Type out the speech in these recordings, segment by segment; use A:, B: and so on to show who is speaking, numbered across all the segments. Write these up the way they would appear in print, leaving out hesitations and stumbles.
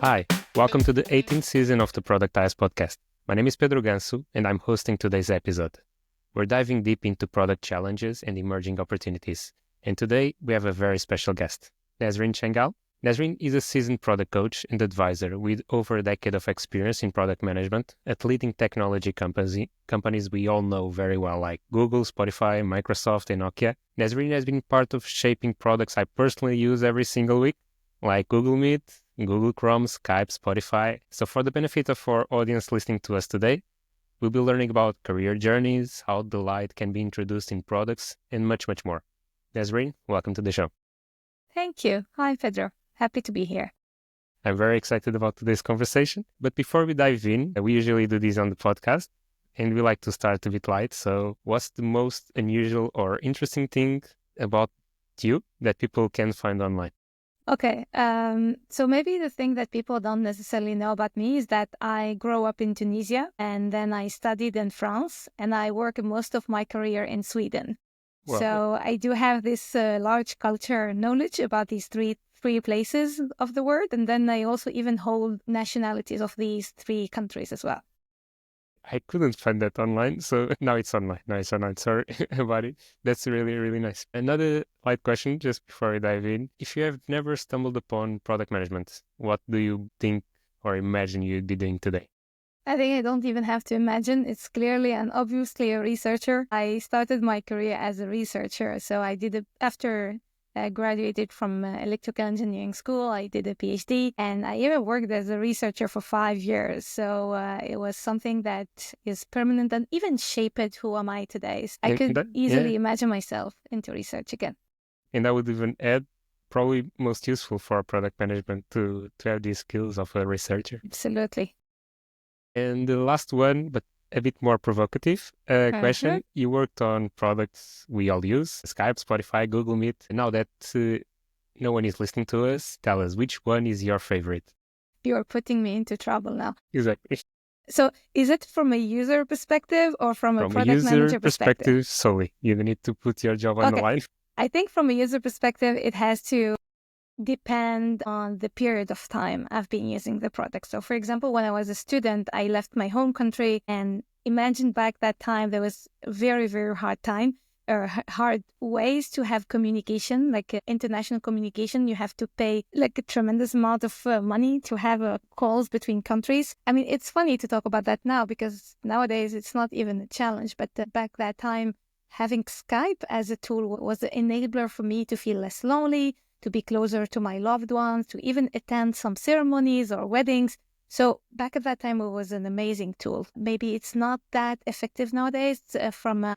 A: Hi, welcome to the 18th season of the Productized podcast. My name is Pedro Ganço, and I'm hosting today's episode. We're diving deep into product challenges and emerging opportunities. And today, we have a very special guest, Nesrine Changuel. Nazrin is a seasoned product coach and advisor with over a decade of experience in product management at leading technology companies we all know very well, like Google, Spotify, Microsoft, and Nokia. Nazrin has been part of shaping products I personally use every single week, like Google Meet, Google Chrome, Skype, Spotify. So for the benefit of our audience listening to us today, we'll be learning about career journeys, how delight can be introduced in products, and much, much more. Nazrin, welcome to the show.
B: Thank you. Hi, Pedro. Happy to be here.
A: I'm very excited about today's conversation. But before we dive in, we usually do this on the podcast, and we like to start a bit light. So what's the most unusual or interesting thing about you that people can find online?
B: Okay, so maybe the thing that people don't necessarily know about me is that I grew up in Tunisia, and then I studied in France, and I work most of my career in Sweden.
A: Well,
B: So I do have this large culture knowledge about these three places of the world, and then I also even hold nationalities of these three countries as well.
A: I couldn't find that online, so now it's online. Sorry about it. That's really, really nice. Another light question just before I dive in. If you have never stumbled upon product management, what do you think or imagine you'd be doing today?
B: I think I don't even have to imagine. It's clearly and obviously a researcher. I started my career as a researcher. So I did after I graduated from electrical engineering school, I did a PhD, and I even worked as a researcher for 5 years. So it was something that is permanent and even shaped who am I today. So I could easily imagine myself into research again.
A: And I would even add, probably most useful for product management to have these skills of a researcher.
B: Absolutely.
A: And the last one, but a bit more provocative question. You worked on products we all use, Skype, Spotify, Google Meet. Now that no one is listening to us, tell us, which one is your favorite?
B: You're putting me into trouble now.
A: Exactly.
B: So is it from a user perspective or from a product manager perspective?
A: Solely. You need to put your job on the line.
B: I think from a user perspective, it has to depend on the period of time I've been using the product. So for example, when I was a student, I left my home country, and imagine back that time, there was a very, very hard time or hard ways to have communication, like international communication. You have to pay like a tremendous amount of money to have calls between countries. I mean, it's funny to talk about that now because nowadays it's not even a challenge, but back that time, having Skype as a tool was an enabler for me to feel less lonely, to be closer to my loved ones, to even attend some ceremonies or weddings. So back at that time, it was an amazing tool. Maybe it's not that effective nowadays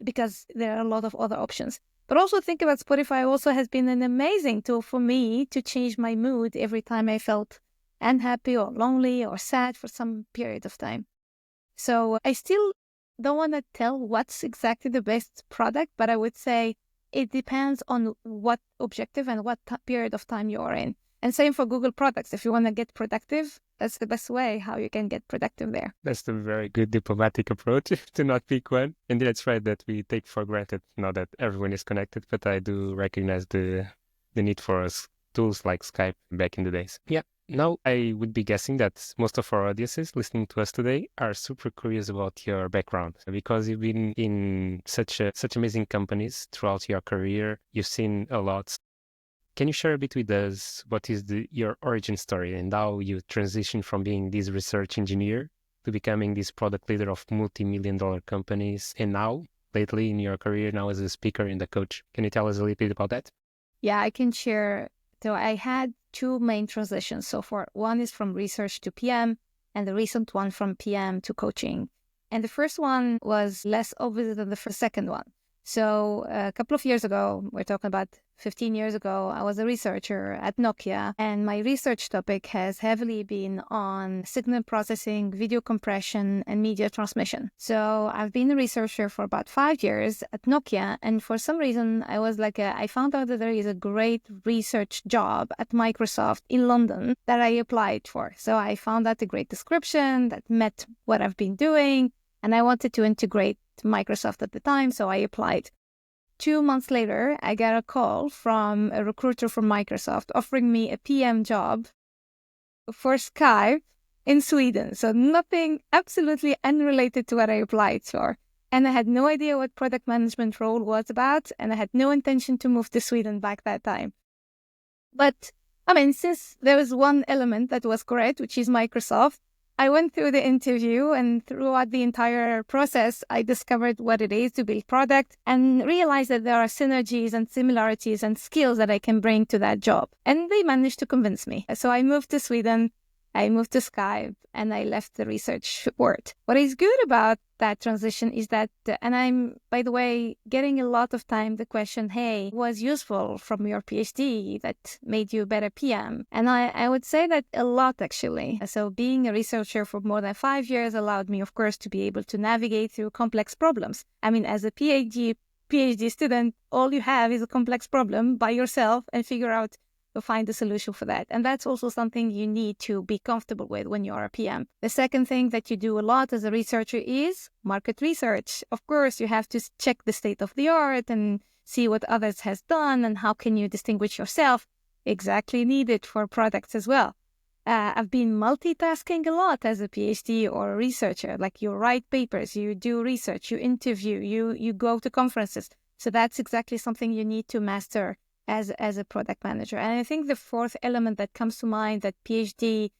B: because there are a lot of other options. But also think about Spotify also has been an amazing tool for me to change my mood every time I felt unhappy or lonely or sad for some period of time. So I still don't want to tell what's exactly the best product, but I would say it depends on what objective and what period of time you're in. And same for Google products. If you want to get productive, that's the best way how you can get productive there.
A: That's a very good diplomatic approach to not pick one. And that's right that we take for granted now that everyone is connected, but I do recognize the need for us tools like Skype back in the days. Yeah. Now, I would be guessing that most of our audiences listening to us today are super curious about your background because you've been in such amazing companies throughout your career. You've seen a lot. Can you share a bit with us what is your origin story and how you transitioned from being this research engineer to becoming this product leader of multi-million-dollar companies, and now, lately in your career, now as a speaker and a coach? Can you tell us a little bit about that?
B: Yeah, I can share. So I had two main transitions so far. One is from research to PM, and the recent one from PM to coaching. And the first one was less obvious than the second one. So a couple of years ago, we're talking about 15 years ago, I was a researcher at Nokia, and my research topic has heavily been on signal processing, video compression, and media transmission. So I've been a researcher for about 5 years at Nokia, and for some reason, I found out that there is a great research job at Microsoft in London that I applied for. So I found out a great description that met what I've been doing, and I wanted to integrate Microsoft at the time, so I applied. 2 months later, I got a call from a recruiter from Microsoft offering me a PM job for Skype in Sweden. So nothing absolutely unrelated to what I applied for. And I had no idea what product management role was about, and I had no intention to move to Sweden back that time. But I mean, since there was one element that was correct, which is Microsoft, I went through the interview, and throughout the entire process, I discovered what it is to build product and realized that there are synergies and similarities and skills that I can bring to that job. And they managed to convince me. So I moved to Sweden, I moved to Skype, and I left the research world. What is good about that transition is that, and I'm, by the way, getting a lot of time the question, hey, was useful from your PhD that made you a better PM? And I would say that a lot, actually. So being a researcher for more than 5 years allowed me, of course, to be able to navigate through complex problems. I mean, as a PhD student, all you have is a complex problem by yourself and figure out to find a solution for that. And that's also something you need to be comfortable with when you're a PM. The second thing that you do a lot as a researcher is market research. Of course, you have to check the state of the art and see what others has done and how can you distinguish yourself. Exactly needed for products as well. I've been multitasking a lot as a PhD or a researcher. Like you write papers, you do research, you interview, you go to conferences. So that's exactly something you need to master as a product manager. And I think the fourth element that comes to mind that PhD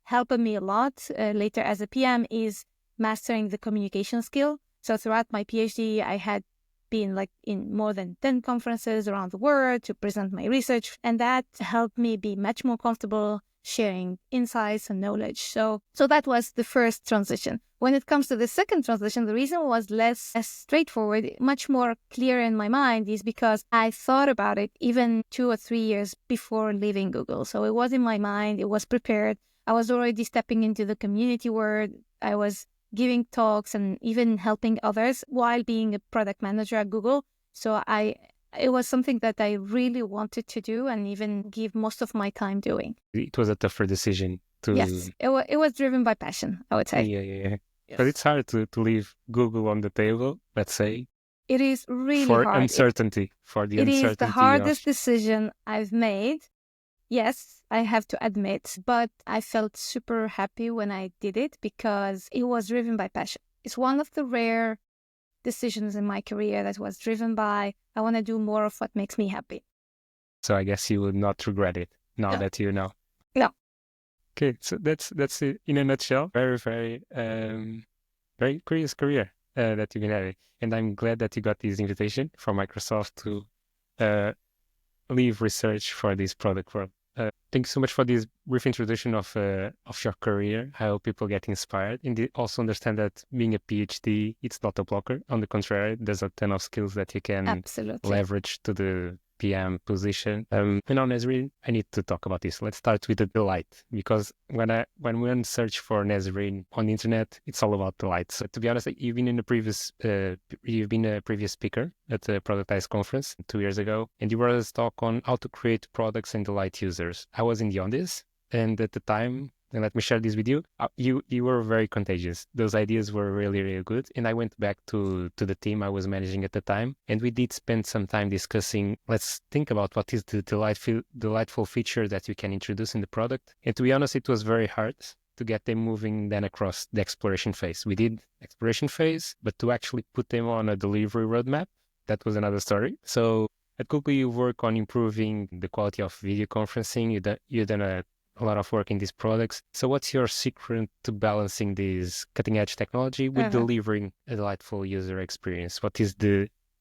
B: helped me a lot later as a PM is mastering the communication skill. So throughout my PhD, I had been like in more than 10 conferences around the world to present my research. And that helped me be much more comfortable sharing insights and knowledge. So that was the first transition. When it comes to the second transition, the reason was less straightforward, much more clear in my mind is because I thought about it even 2 or 3 years before leaving Google. So it was in my mind, it was prepared. I was already stepping into the community world. I was giving talks and even helping others while being a product manager at Google. So it was something that I really wanted to do and even give most of my time doing.
A: It was a tougher decision to...
B: Yes, it was driven by passion, I would say.
A: Yeah.
B: Yes.
A: But it's hard to leave Google on the table, let's say.
B: It is really
A: for
B: hard.
A: Uncertainty, for the uncertainty.
B: It is the hardest decision I've made. Yes, I have to admit, but I felt super happy when I did it because it was driven by passion. It's one of the rare decisions in my career that was driven by, I want to do more of what makes me happy.
A: So I guess you would not regret it now that you know.
B: No.
A: Okay, so that's it in a nutshell. Very, very curious career that you've been having. And I'm glad that you got this invitation from Microsoft to leave research for this product world. Thank you so much for this brief introduction of your career. I hope people get inspired and also understand that being a PhD, it's not a blocker. On the contrary, there's a ton of skills that you can leverage to the PM position. And now, Nazrin, I need to talk about this. Let's start with the delight, because when we search for Nazrin on the internet, it's all about delight. So to be honest, you've been a previous speaker at the Productized conference 2 years ago, and you brought us a talk on how to create products and delight users. I was in the audience, and at the time, and let me share this with you, you were very contagious. Those ideas were really, really good. And I went back to the team I was managing at the time, and we did spend some time discussing, let's think about what is the delightful feature that we can introduce in the product. And to be honest, it was very hard to get them moving then across the exploration phase. We did exploration phase, but to actually put them on a delivery roadmap, that was another story. So at Google, you work on improving the quality of video conferencing. You've done a lot of work in these products. So what's your secret to balancing this cutting edge technology with delivering a delightful user experience? What is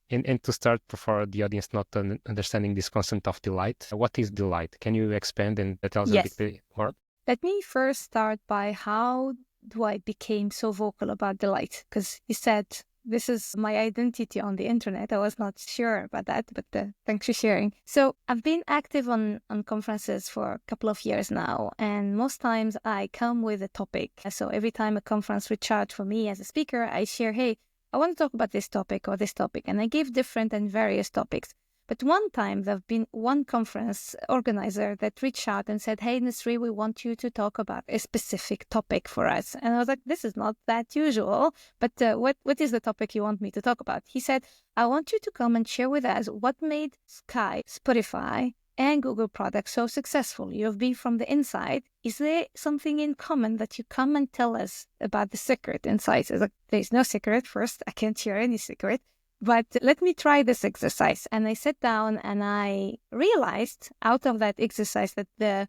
A: and to start for the audience not understanding this concept of delight, what is delight? Can you expand and tell us a bit more?
B: Let me first start by how do I became so vocal about delight? Because you said this is my identity on the internet. I was not sure about that, but thanks for sharing. So I've been active on conferences for a couple of years now, and most times I come with a topic. So every time a conference reaches out for me as a speaker, I share, hey, I want to talk about this topic or this topic, and I give different and various topics. But one time there've been one conference organizer that reached out and said, hey, Nesrine, we want you to talk about a specific topic for us. And I was like, this is not that usual, but what is the topic you want me to talk about? He said, I want you to come and share with us what made Spotify and Google product so successful? You've been from the inside. Is there something in common that you come and tell us about the secret inside? It's like, there's no secret. First, I can't share any secret, but let me try this exercise. And I sat down and I realized out of that exercise that the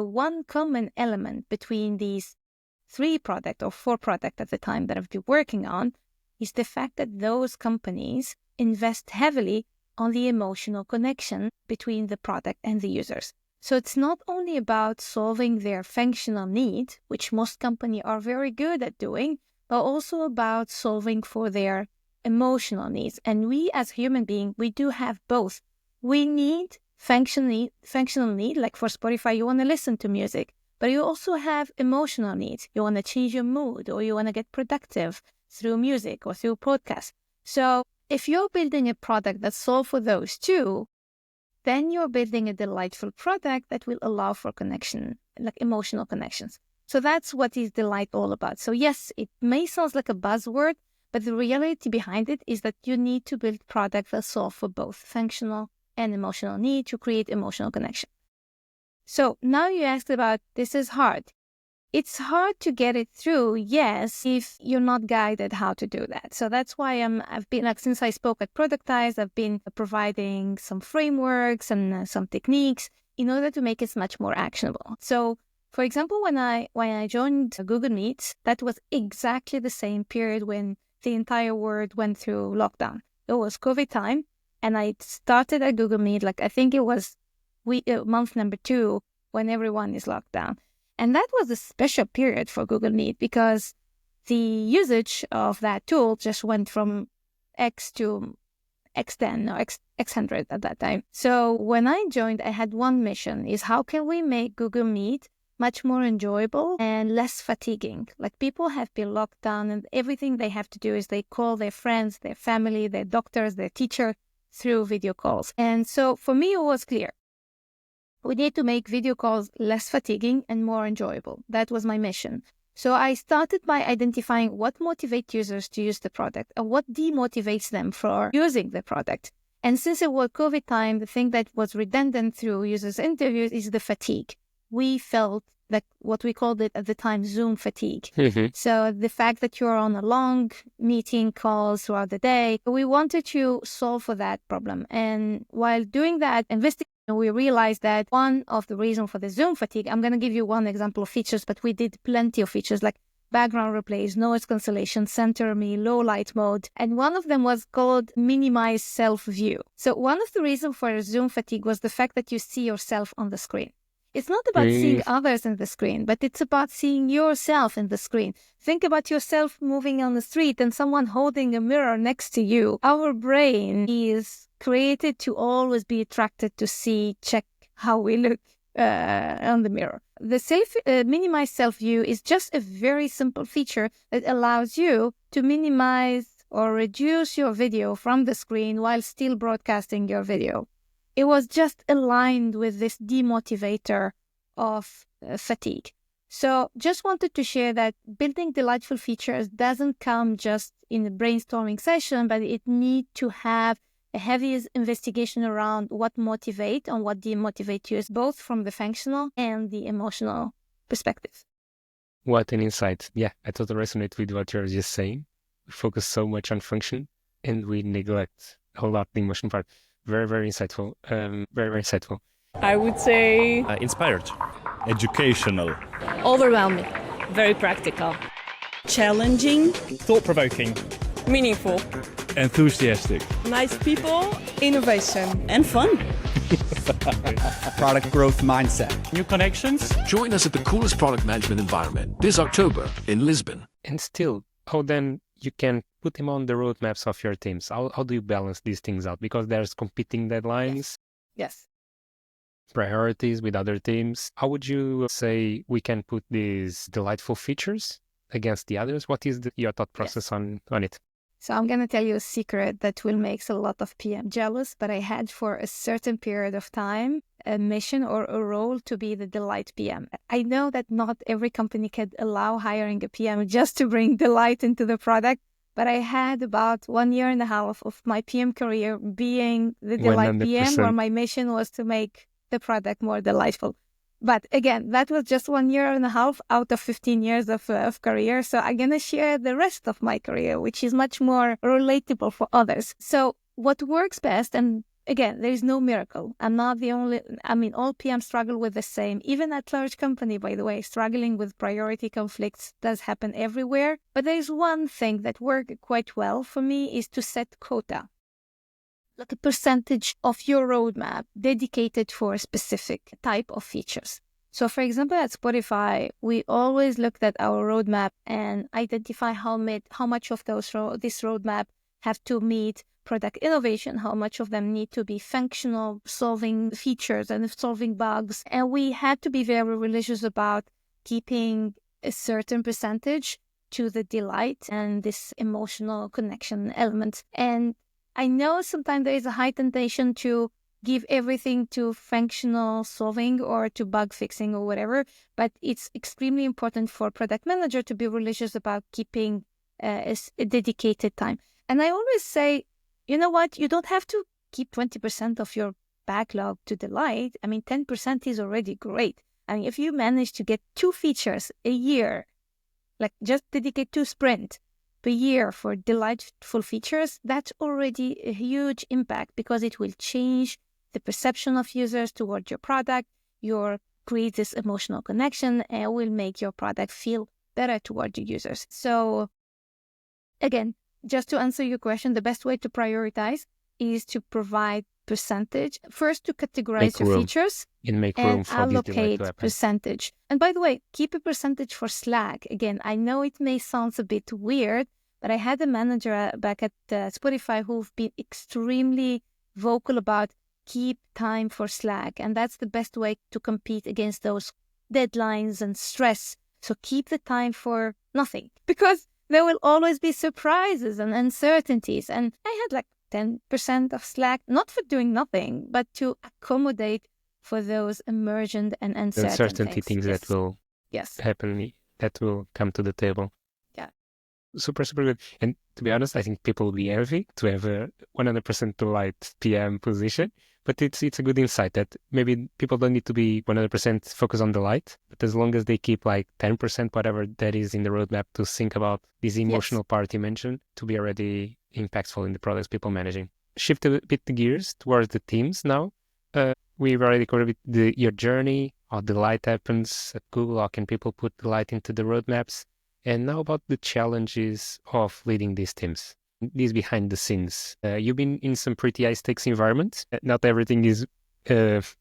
B: one common element between these 3 products or 4 products at the time that I've been working on is the fact that those companies invest heavily on the emotional connection between the product and the users. So it's not only about solving their functional need, which most companies are very good at doing, but also about solving for their emotional needs. And we as human beings, we do have both. We need functional need, like for Spotify, you want to listen to music, but you also have emotional needs. You want to change your mood, or you want to get productive through music or through podcasts. So if you're building a product that solves for those 2, then you're building a delightful product that will allow for connection, like emotional connections. So that's what is delight all about. So yes, it may sound like a buzzword, but the reality behind it is that you need to build products that solve for both functional and emotional need to create emotional connection. So now you asked about, this is hard. It's hard to get it through, yes, if you're not guided how to do that. So that's why I've been, like, since I spoke at Productized, I've been providing some frameworks and some techniques in order to make it much more actionable. So, for example, when I joined Google Meet, that was exactly the same period when the entire world went through lockdown. It was COVID time, and I started at Google Meet, like I think it was month number 2 when everyone is locked down. And that was a special period for Google Meet because the usage of that tool just went from X to X10 or X100 at that time. So when I joined, I had one mission, is how can we make Google Meet much more enjoyable and less fatiguing? Like, people have been locked down and everything they have to do is they call their friends, their family, their doctors, their teacher through video calls. And so for me, it was clear. We need to make video calls less fatiguing and more enjoyable. That was my mission. So I started by identifying what motivates users to use the product and what demotivates them for using the product. And since it was COVID time, the thing that was redundant through users' interviews is the fatigue. We felt like what we called it at the time, Zoom fatigue. So the fact that you're on a long meeting calls throughout the day, we wanted to solve for that problem. And while doing that investigation, we realized that one of the reasons for the Zoom fatigue, I'm going to give you one example of features, but we did plenty of features like background replays, noise cancellation, center me, low light mode. And one of them was called minimize self-view. So one of the reasons for Zoom fatigue was the fact that you see yourself on the screen. It's not about seeing others in the screen, but it's about seeing yourself in the screen. Think about yourself moving on the street and someone holding a mirror next to you. Our brain is created to always be attracted to check how we look on the mirror. The minimize self-view is just a very simple feature that allows you to minimize or reduce your video from the screen while still broadcasting your video. It was just aligned with this demotivator of fatigue. So just wanted to share that building delightful features doesn't come just in a brainstorming session, but it needs to have a heavy investigation around what motivate and what demotivate you, both from the functional and the emotional perspective.
A: What an insight. Yeah, I totally resonate with what you're just saying. We focus so much on function and we neglect a whole lot the emotion part. Very, very insightful. Very, very insightful.
C: I would say
D: inspired,
E: educational,
C: overwhelming, very practical,
F: challenging,
D: thought-provoking,
C: meaningful,
E: enthusiastic,
C: nice people, innovation,
F: and fun.
G: Product growth mindset.
D: new connections.
H: Join us at the coolest product management environment this October in Lisbon.
A: And still, how then you can put them on the roadmaps of your teams? How do you balance these things out? Because there's competing deadlines,
B: Yes.
A: priorities with other teams. How would you say we can put these delightful features against the others? What is your thought process on it?
B: So I'm going to tell you a secret that will make a lot of PM jealous, but I had for a certain period of time a mission or a role to be the delight PM. I know that not every company can allow hiring a PM just to bring delight into the product, but I had about 1.5 years of my PM career being the delight PM, where
A: 100%.
B: my mission was to make the product more delightful. But again, that was just 1.5 years out of 15 years of career. So I'm going to share the rest of my career, which is much more relatable for others. So what works best, and again, there is no miracle. I'm not the only, all PMs struggle with the same. Even at large company, by the way, struggling with priority conflicts does happen everywhere. But there is one thing that worked quite well for me is to set quota. Like a percentage of your roadmap dedicated for a specific type of features. So for example, at Spotify, we always looked at our roadmap and identify how much of this roadmap have to meet product innovation, how much of them need to be functional, solving features and solving bugs. And we had to be very religious about keeping a certain percentage to the delight and this emotional connection element. And I know sometimes there is a high temptation to give everything to functional solving or to bug fixing or whatever, but it's extremely important for a product manager to be religious about keeping a dedicated time. And I always say, you know what, you don't have to keep 20% of your backlog to delight. 10% is already great. If you manage to get 2 features a year, like just dedicate 2 sprints per year for delightful features, that's already a huge impact because it will change the perception of users toward your product, create this emotional connection, and will make your product feel better toward the users. So again, just to answer your question, the best way to prioritize is to provide percentage. First, to categorize your features
A: and
B: allocate percentage. And by the way, keep a percentage for Slack. Again, I know it may sound a bit weird, but I had a manager back at Spotify who've been extremely vocal about keep time for Slack. And that's the best way to compete against those deadlines and stress. So keep the time for nothing, because there will always be surprises and uncertainties. And I had like 10% of Slack, not for doing nothing, but to accommodate for those emergent and uncertain
A: things
B: yes.
A: that will happen, that will come to the table.
B: Yeah.
A: Super good. And to be honest, I think people will be envy to have a 100% delight PM position. But it's a good insight that maybe people don't need to be 100% focused on delight, but as long as they keep like 10%, whatever that is in the roadmap, to think about this emotional part you mentioned, to be already impactful in the products people managing. Shift a bit the gears towards the teams now. We've already covered your journey, how delight happens at Google, how can people put delight into the roadmaps, and now about the challenges of leading these teams. These behind the scenes. You've been in some pretty high-stakes environments. Not everything is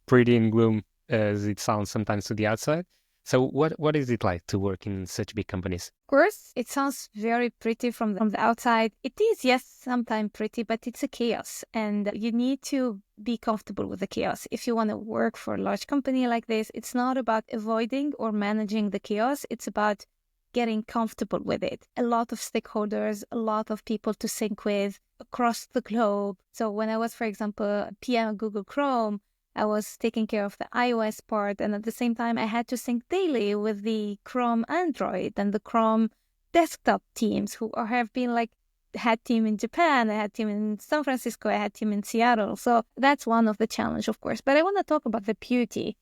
A: pretty and gloom as it sounds sometimes to the outside. So what is it like to work in such big companies?
B: Of course, it sounds very pretty from the outside. It is, yes, sometimes pretty, but it's a chaos. And you need to be comfortable with the chaos. If you want to work for a large company like this, it's not about avoiding or managing the chaos. It's about getting comfortable with it. A lot of stakeholders, a lot of people to sync with across the globe. So when I was, for example, PM at Google Chrome, I was taking care of the iOS part. And at the same time, I had to sync daily with the Chrome Android and the Chrome desktop teams who have been had team in Japan, I had team in San Francisco, I had team in Seattle. So that's one of the challenge, of course. But I want to talk about the beauty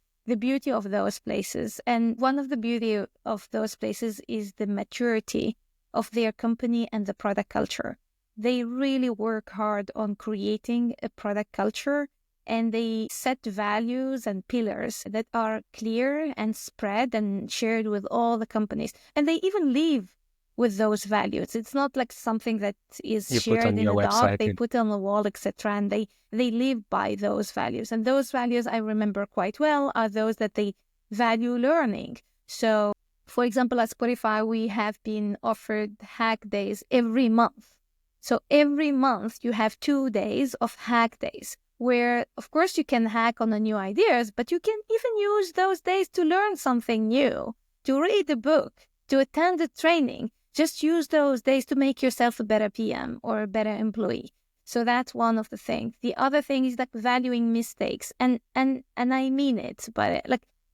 B: of those places. And one of the beauty of those places is the maturity of their company and the product culture. They really work hard on creating a product culture, and they set values and pillars that are clear and spread and shared with all the companies. And they even live with those values. It's not like something that is shared in a doc, they put it on the wall, etc. And they live by those values. And those values I remember quite well are those that they value learning. So, for example, at Spotify, we have been offered hack days every month. So every month you have 2 days of hack days where, of course, you can hack on the new ideas, but you can even use those days to learn something new, to read a book, to attend a training. Just use those days to make yourself a better PM or a better employee. So that's one of the things. The other thing is valuing mistakes. And I mean it, but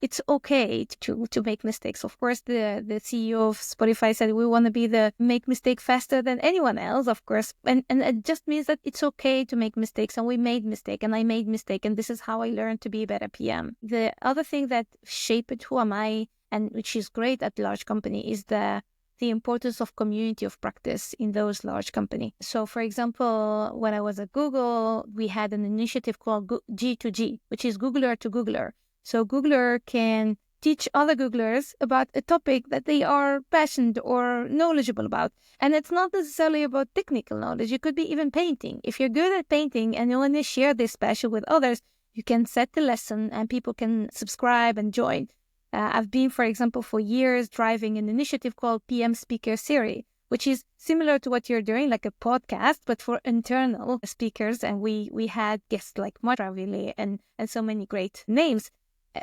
B: it's okay to make mistakes. Of course, the CEO of Spotify said we want to be the make mistake faster than anyone else, of course. And it just means that it's okay to make mistakes. And we made mistake and I made mistake. And this is how I learned to be a better PM. The other thing that shaped who am I, and which is great at large company, is the importance of community of practice in those large companies. So, for example, when I was at Google, we had an initiative called G2G, which is Googler to Googler. So Googler can teach other Googlers about a topic that they are passionate or knowledgeable about. And it's not necessarily about technical knowledge. It could be even painting. If you're good at painting and you want to share this passion with others, you can set the lesson and people can subscribe and join. I've been, for example, for years driving an initiative called PM Speaker Series, which is similar to what you're doing, like a podcast, but for internal speakers. And we had guests like Mara really and so many great names.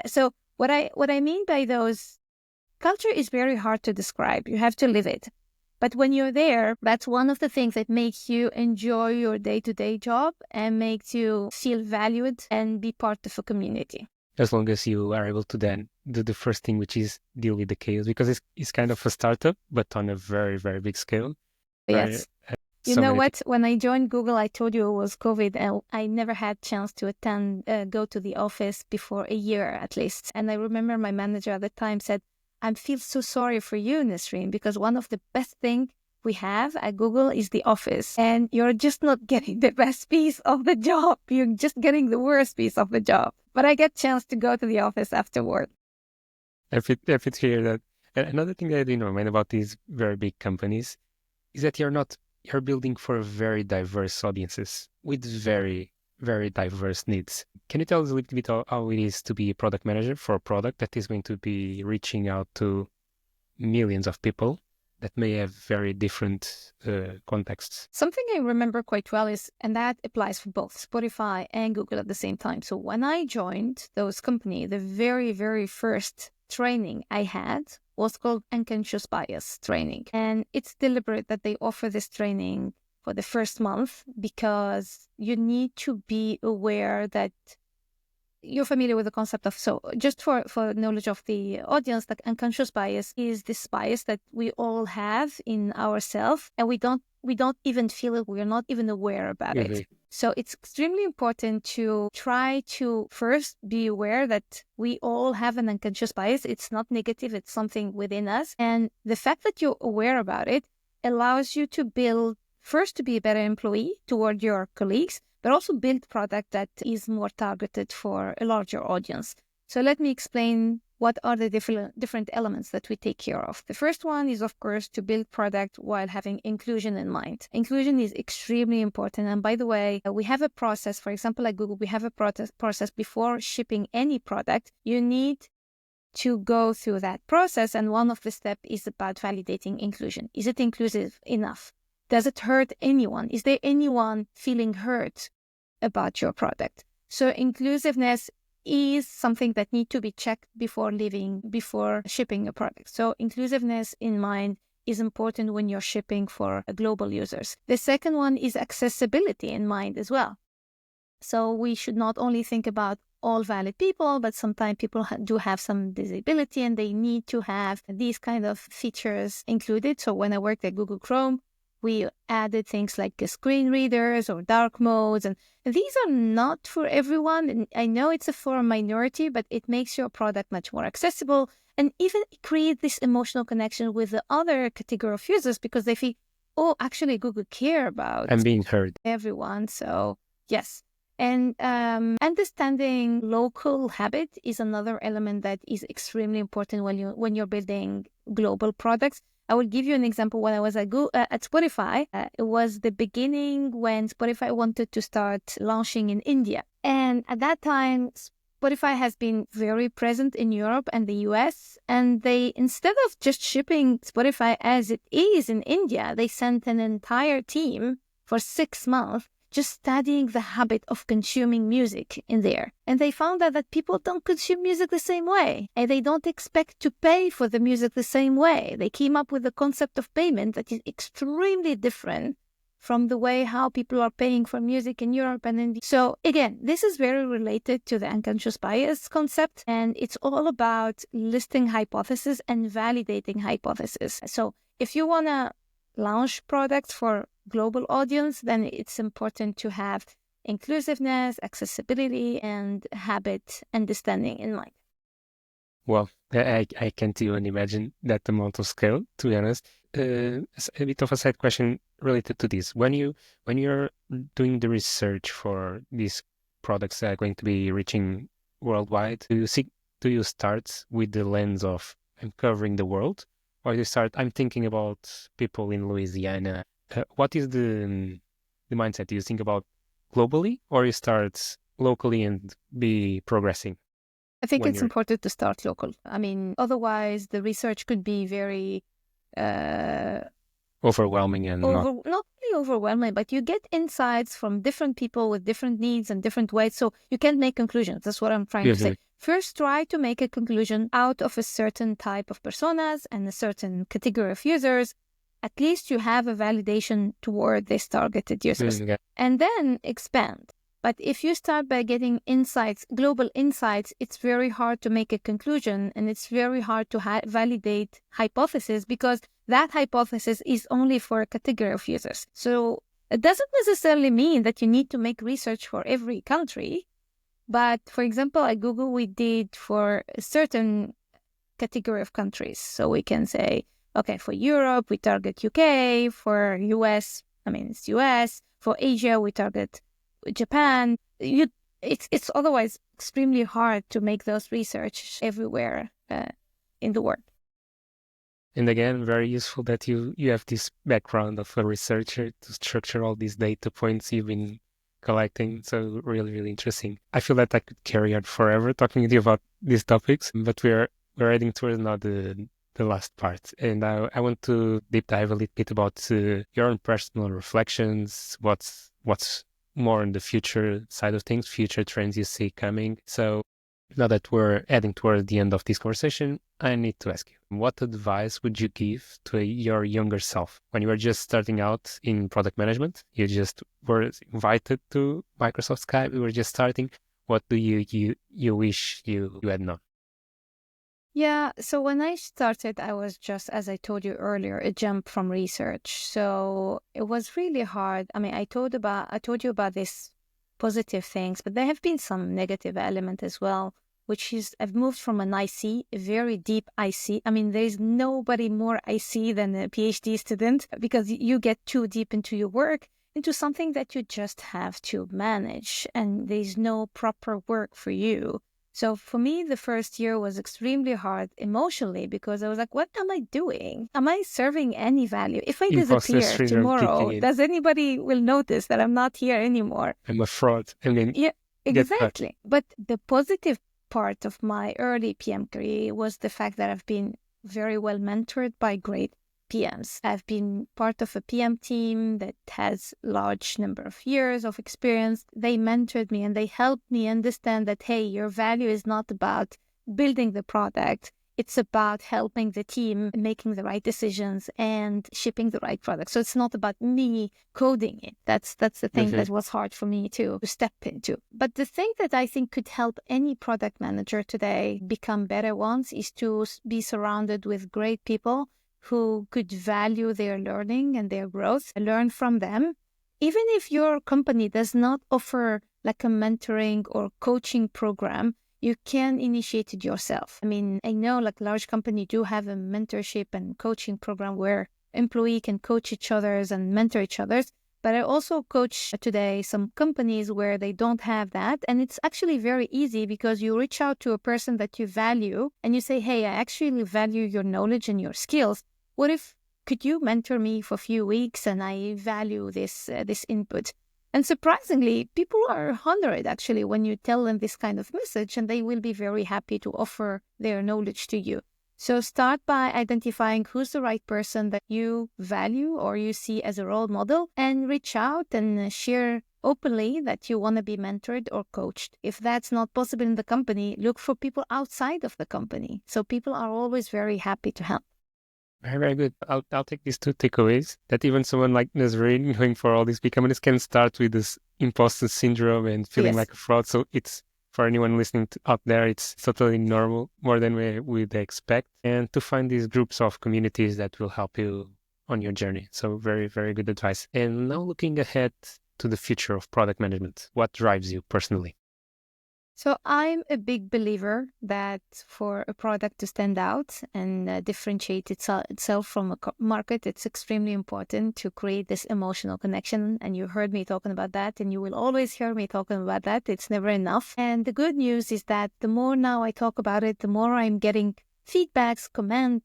B: So what I mean by those, culture is very hard to describe. You have to live it. But when you're there, that's one of the things that makes you enjoy your day-to-day job and makes you feel valued and be part of a community.
A: As long as you are able to then do the first thing, which is deal with the chaos, because it's kind of a startup, but on a very, very big scale.
B: Yes. You know what? When I joined Google, I told you it was COVID and I never had chance to go to the office before a year at least. And I remember my manager at the time said, I feel so sorry for you, Nesrine, because one of the best things we have at Google is the office. And you're just not getting the best piece of the job. You're just getting the worst piece of the job. But I get chance to go to the office afterward.
A: If it's clear that another thing that I didn't mind about these very big companies is that you're building for very diverse audiences with very, very diverse needs. Can you tell us a little bit how it is to be a product manager for a product that is going to be reaching out to millions of people that may have very different contexts?
B: Something I remember quite well is, and that applies for both Spotify and Google at the same time. So when I joined those companies, the very, very first training I had was called unconscious bias training. And it's deliberate that they offer this training for the first month because you need to be aware that you're familiar with the concept of, so just for knowledge of the audience, that unconscious bias is this bias that we all have in ourselves and we don't even feel it. We're not even aware about it. So it's extremely important to try to first be aware that we all have an unconscious bias. It's not negative. It's something within us. And the fact that you're aware about it allows you to build, first, to be a better employee toward your colleagues, but also build product that is more targeted for a larger audience. So let me explain what are the different elements that we take care of. The first one is, of course, to build product while having inclusion in mind. Inclusion is extremely important. And by the way, we have a process, for example, at Google, we have a process before shipping any product. You need to go through that process. And one of the steps is about validating inclusion. Is it inclusive enough? Does it hurt anyone? Is there anyone feeling hurt about your product? So inclusiveness is something that needs to be checked before shipping a product. So inclusiveness in mind is important when you're shipping for global users. The second one is accessibility in mind as well. So we should not only think about all valid people, but sometimes people do have some disability and they need to have these kind of features included. So when I worked at Google Chrome, we added things like screen readers or dark modes. And these are not for everyone. And I know it's for a minority, but it makes your product much more accessible. And even create this emotional connection with the other category of users because they feel, oh, actually Google care about
A: I'm being heard.
B: Everyone. So yes. And understanding local habit is another element that is extremely important when you're building global products. I will give you an example. When I was at Spotify, it was the beginning when Spotify wanted to start launching in India. And at that time, Spotify has been very present in Europe and the US. And they, instead of just shipping Spotify as it is in India, they sent an entire team for 6 months just studying the habit of consuming music in there. And they found out that people don't consume music the same way. And they don't expect to pay for the music the same way. They came up with a concept of payment that is extremely different from the way how people are paying for music in Europe and in so again, this is very related to the unconscious bias concept, and it's all about listing hypotheses and validating hypotheses. So if you want to launch products for global audience, then it's important to have inclusiveness, accessibility, and habit understanding in mind.
A: Well, I can't even imagine that amount of scale, to be honest. A bit of a side question related to this. When you're doing the research for these products that are going to be reaching worldwide, do you start with the lens of I'm covering the world, or you start I'm thinking about people in Louisiana? What is the mindset? Do you think about globally, or you start locally and be progressing?
B: I think it's important to start local. I mean, otherwise the research could be very
A: overwhelming and not
B: really overwhelming, but you get insights from different people with different needs and different ways, so you can't make conclusions. That's what I'm trying to say. First, try to make a conclusion out of a certain type of personas and a certain category of users. At least you have a validation toward these targeted users, and then expand. But if you start by getting insights, global insights, it's very hard to make a conclusion, and it's very hard to validate hypotheses, because that hypothesis is only for a category of users. So it doesn't necessarily mean that you need to make research for every country. But for example, at Google, we did for a certain category of countries. So we can say, okay, for Europe, we target UK. For US, it's US. For Asia, we target Japan. It's otherwise extremely hard to make those research everywhere in the world.
A: And again, very useful that you have this background of a researcher to structure all these data points you've been collecting. So really, really interesting. I feel that I could carry on forever talking with you about these topics, but we're heading towards now the last part. And I want to deep dive a little bit about your own personal reflections, what's more on the future side of things, future trends you see coming. So now that we're heading toward the end of this conversation, I need to ask you, what advice would you give to your younger self when you were just starting out in product management? You just were invited to Microsoft Skype, you were just starting. What do you wish you had known?
B: Yeah, so when I started, I was just, as I told you earlier, a jump from research. So it was really hard. I told you about these positive things, but there have been some negative element as well, which is I've moved from an IC, a very deep IC. There's nobody more IC than a PhD student, because you get too deep into your work, into something that you just have to manage, and there's no proper work for you. So for me, the first year was extremely hard emotionally, because I was like, what am I doing? Am I serving any value? If I disappear tomorrow, does anybody will notice that I'm not here anymore?
A: I'm a fraud.
B: Yeah, exactly. But the positive part of my early PM career was the fact that I've been very well mentored by great PMs. I've been part of a PM team that has large number of years of experience. They mentored me and they helped me understand that, hey, your value is not about building the product. It's about helping the team making the right decisions and shipping the right product. So it's not about me coding it. That's the thing that was hard for me to step into. But the thing that I think could help any product manager today become better ones is to be surrounded with great people who could value their learning and their growth, learn from them. Even if your company does not offer like a mentoring or coaching program, you can initiate it yourself. I know like large companies do have a mentorship and coaching program where employee can coach each other's and mentor each other's. But I also coach today some companies where they don't have that. And it's actually very easy, because you reach out to a person that you value and you say, hey, I actually value your knowledge and your skills. Could you mentor me for a few weeks, and I value this input? And surprisingly, people are honored actually when you tell them this kind of message, and they will be very happy to offer their knowledge to you. So start by identifying who's the right person that you value or you see as a role model, and reach out and share openly that you want to be mentored or coached. If that's not possible in the company, look for people outside of the company. So people are always very happy to help.
A: Very, very good. I'll take these two takeaways that even someone like Nazrin going for all these big companies can start with this imposter syndrome and feeling
B: Yes.
A: like a fraud. So it's for anyone listening out there, it's totally normal, more than we'd expect. And to find these groups of communities that will help you on your journey. So very, very good advice. And now looking ahead to the future of product management, what drives you personally?
B: So I'm a big believer that for a product to stand out and differentiate itself from a market, it's extremely important to create this emotional connection. And you heard me talking about that, and you will always hear me talking about that. It's never enough. And the good news is that the more now I talk about it, the more I'm getting feedbacks,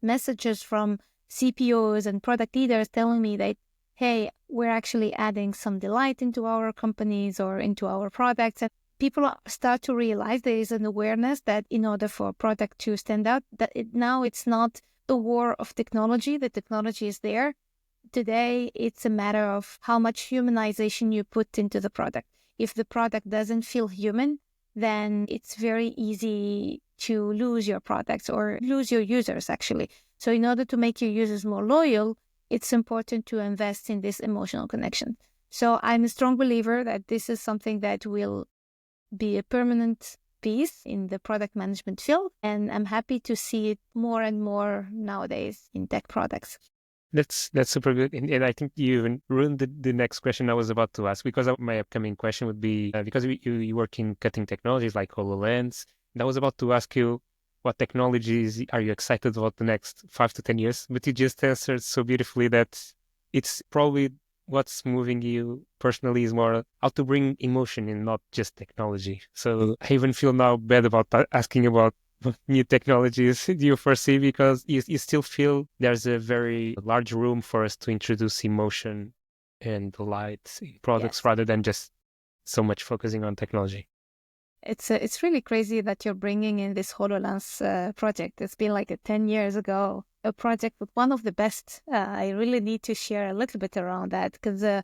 B: messages from CPOs and product leaders telling me that, hey, we're actually adding some delight into our companies or into our products. And people start to realize there is an awareness that in order for a product to stand out, that now it's not a war of technology. The technology is there. Today, it's a matter of how much humanization you put into the product. If the product doesn't feel human, then it's very easy to lose your products or lose your users, actually. So in order to make your users more loyal, it's important to invest in this emotional connection. So I'm a strong believer that this is something that will be a permanent piece in the product management field. And I'm happy to see it more and more nowadays in tech products.
A: That's super good. And I think you even ruined the next question I was about to ask, because my upcoming question would be, because you work in cutting technologies like HoloLens, and I was about to ask you, what technologies are you excited about the next 5 to 10 years? But you just answered so beautifully that it's probably what's moving you personally is more how to bring emotion and not just technology. So I even feel now bad about asking about what new technologies do you foresee, because you still feel there's a very large room for us to introduce emotion and delight in products,
B: Yes.
A: rather than just so much focusing on technology.
B: It's really crazy that you're bringing in this HoloLens project. It's been like 10 years ago, a project with one of the best. I really need to share a little bit around that, because at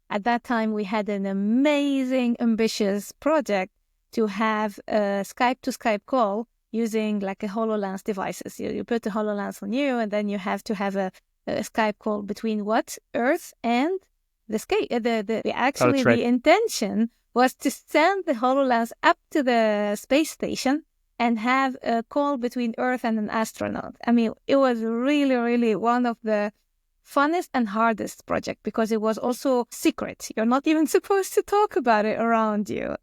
B: that time we had an amazing, ambitious project to have a Skype-to-Skype call using like a HoloLens devices. You put the HoloLens on you, and then you have to have a Skype call between Earth and the Skype. Actually,
A: right.
B: the intention was to send the HoloLens up to the space station and have a call between Earth and an astronaut. I mean, it was really, really one of the funnest and hardest project, because it was also secret. You're not even supposed to talk about it around you.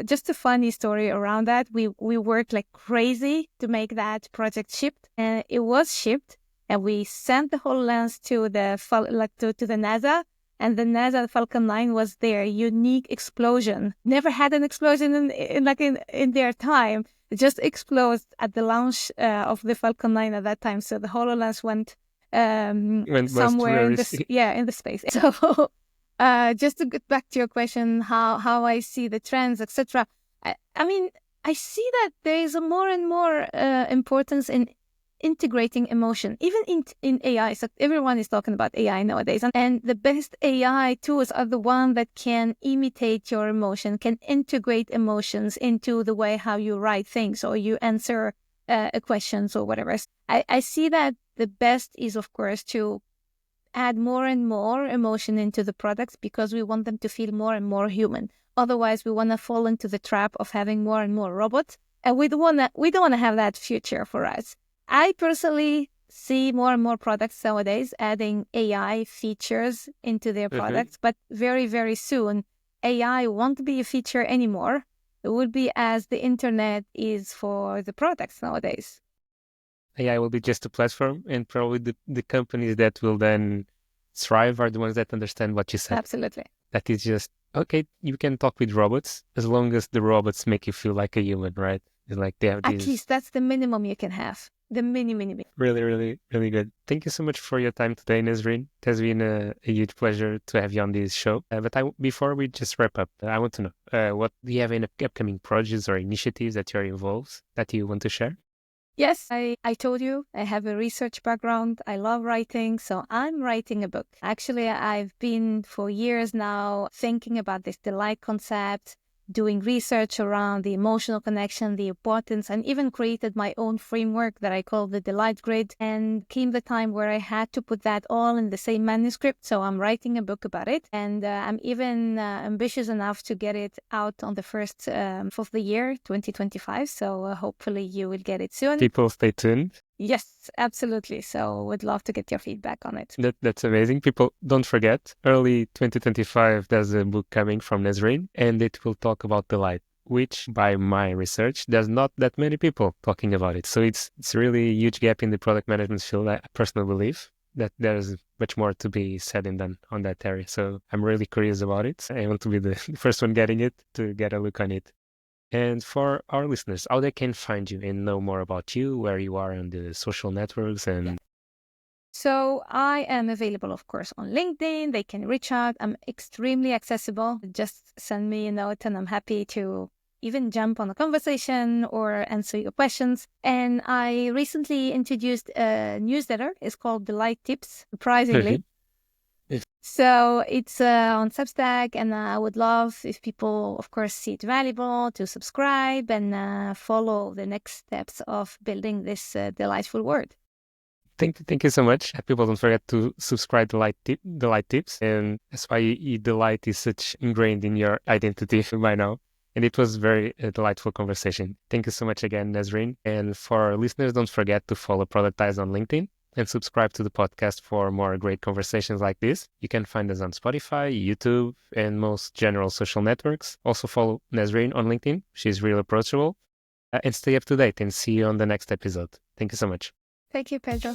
B: Just a funny story around that, we worked like crazy to make that project shipped, and it was shipped, and we sent the HoloLens to the NASA. And the NASA Falcon 9 was their unique explosion. Never had an explosion in their time. It just exploded at the launch of the Falcon 9 at that time. So the HoloLens went somewhere in the space. So just to get back to your question, how I see the trends, etc. I mean, I see that there is a more and more importance in integrating emotion, even in AI. So everyone is talking about AI nowadays, and the best AI tools are the ones that can imitate your emotion, can integrate emotions into the way how you write things or you answer questions or whatever. I see that the best is, of course, to add more and more emotion into the products, because we want them to feel more and more human. Otherwise, we want to fall into the trap of having more and more robots, and we don't want to have that future for us. I personally see more and more products nowadays adding AI features into their products, but very, very soon, AI won't be a feature anymore. It will be as the internet is for the products nowadays.
A: AI will be just a platform, and probably the companies that will then thrive are the ones that understand what you said.
B: Absolutely.
A: That is just, okay, you can talk with robots as long as the robots make you feel like a human, right? It's like they have
B: At least that's the minimum you can have. The minimum.
A: Really, really, really good. Thank you so much for your time today, Nazrin. It has been a huge pleasure to have you on this show. Before we just wrap up, I want to know, what do you have any upcoming projects or initiatives that you're involved that you want to share?
B: Yes, I told you I have a research background. I love writing, so I'm writing a book. Actually, I've been for years now thinking about this delight concept, doing research around the emotional connection, the importance, and even created my own framework that I call the Delight Grid. And came the time where I had to put that all in the same manuscript. So I'm writing a book about it. And I'm even ambitious enough to get it out on the first of the year, 2025. So hopefully you will get it soon.
A: People stay tuned.
B: Yes, absolutely. So would love to get your feedback on it.
A: That's amazing. People, don't forget, early 2025, there's a book coming from Nazrin, and it will talk about delight, which by my research, there's not that many people talking about it. So it's really a huge gap in the product management field. I personally believe that there's much more to be said and done on that area. So I'm really curious about it. I want to be the first one getting it, to get a look on it. And for our listeners, how they can find you and know more about you, where you are on the social networks and...
B: So I am available, of course, on LinkedIn. They can reach out. I'm extremely accessible. Just send me a note and I'm happy to even jump on a conversation or answer your questions. And I recently introduced a newsletter. It's called Delight Tips, surprisingly. So it's on Substack, and I would love if people, of course, see it valuable to subscribe and follow the next steps of building this delightful world.
A: Thank you so much. People, don't forget to subscribe to Delight Tips. And that's why Delight is such ingrained in your identity by now. And it was very delightful conversation. Thank you so much again, Nazrin. And for our listeners, don't forget to follow Productized on LinkedIn and subscribe to the podcast for more great conversations like this. You can find us on Spotify, YouTube, and most general social networks. Also follow Nazrin on LinkedIn. She's really approachable. And stay up to date, and see you on the next episode. Thank you so much.
B: Thank you, Pedro.